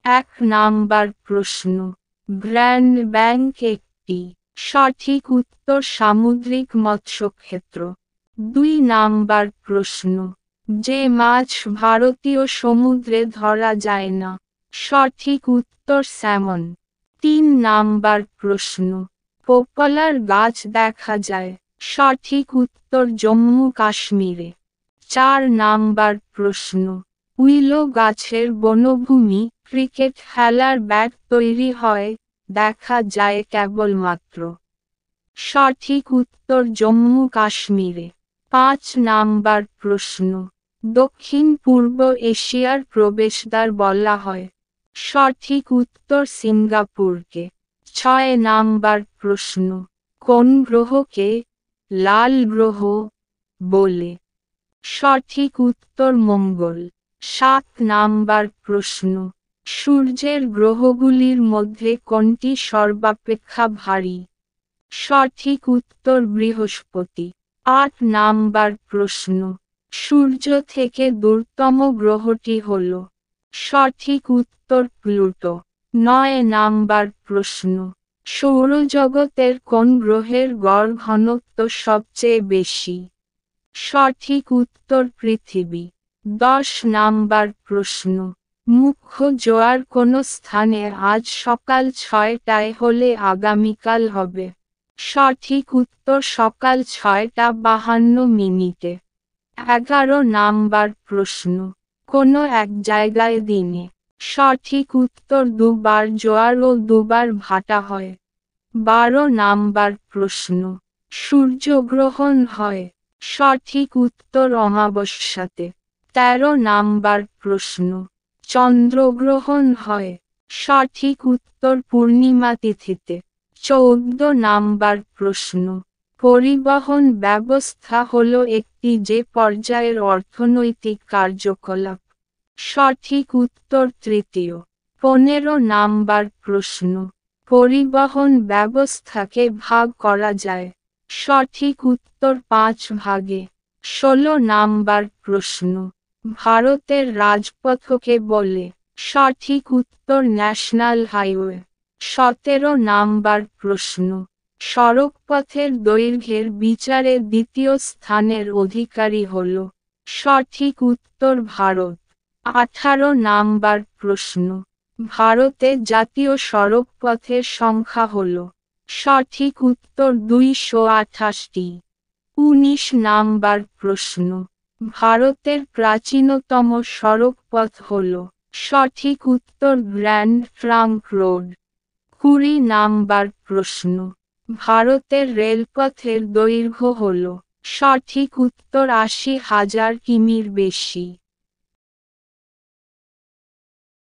Number প্রশ্ন, grand bank একটি। সঠিক উত্তর সামুদ্রিক মৎস্যক্ষেত্র। 2 নাম্বার প্রশ্ন, যে মাছ ভারতীয় সমুদ্রে ধরা যায় না। সঠিক উত্তর স্যামন। 3 নাম্বার প্রশ্ন, পপুলার গাছ দেখা যায়। সঠিক উত্তর জম্মু কাশ্মীরে। 4 নাম্বার প্রশ্ন, উইলো গাছের বনভূমি ক্রিকেট খেলার ব্যাট তৈরি হয় দেখা যায় কেবলমাত্র। সঠিক উত্তর জম্মু কাশ্মীরে। 5 নাম্বার প্রশ্ন, দক্ষিণ পূর্ব এশিয়ার প্রবেশদ্বার বলা হয়। সঠিক উত্তর সিঙ্গাপুরকে। 6 নাম্বার প্রশ্ন, কোন গ্রহকে লাল গ্রহ বলে। সঠিক উত্তর মঙ্গল। 7 নাম্বার প্রশ্ন, সূর্যের গ্রহগুলির মধ্যে কোনটি সর্বাপেক্ষা ভারী। সঠিক উত্তর বৃহস্পতি। 8 নাম্বার প্রশ্ন, সূর্য থেকে দূরতম গ্রহটি হল। সঠিক উত্তর প্লুটো। 9 নাম্বার প্রশ্ন, সৌরজগতের কোন গ্রহের গড় ঘনত্ব সবচেয়ে বেশি। সঠিক উত্তর পৃথিবী। 10 নাম্বার প্রশ্ন, মুখ্য জোয়ার কোন স্থানে আজ সকাল 6টায় হলে আগামীকাল হবে। সঠিক উত্তর সকাল 6:52। 11 নাম্বার প্রশ্ন, কোন এক জায়গায় দিনে। সঠিক উত্তর দুবার জোয়ার ও দুবার ভাটা হয়। 12 নাম্বার প্রশ্ন, সূর্যগ্রহণ হয়। সঠিক উত্তর অমাবস্যাতে। 13 নাম্বার প্রশ্ন, চন্দ্রগ্রহণ হয়। সঠিক উত্তর পূর্ণিমা তিথিতে। 14 নাম্বার প্রশ্ন, পরিবহন ব্যবস্থা হল একটি যে পর্যায়ের অর্থনৈতিক কার্যকলাপ। সঠিক উত্তর তৃতীয়। 15 নাম্বার প্রশ্ন, পরিবহন ব্যবস্থাকে ভাগ করা যায়। সঠিক উত্তর 5 ভাগে। 16 নাম্বার প্রশ্ন, ভারতের রাজপথকে বলে। সঠিক উত্তর ন্যাশনাল হাইওয়ে। 17 নাম্বার প্রশ্ন, সড়কপথের দৈর্ঘ্যের বিচারে দ্বিতীয় স্থানের অধিকারী হল। সঠিক উত্তর ভারত। 18 নাম্বার প্রশ্ন, ভারতে জাতীয় সড়কপথের সংখ্যা হল। সঠিক উত্তর 228টি। 19 নাম্বার প্রশ্ন, ভারতের প্রাচীনতম সড়কপথ হল। সঠিক উত্তর গ্র্যান্ড ট্রাঙ্ক রোড। 20 নাম্বার প্রশ্ন, ভারতের রেলপথের দৈর্ঘ্য হল। সঠিক উত্তর 80,000 কিমির বেশি।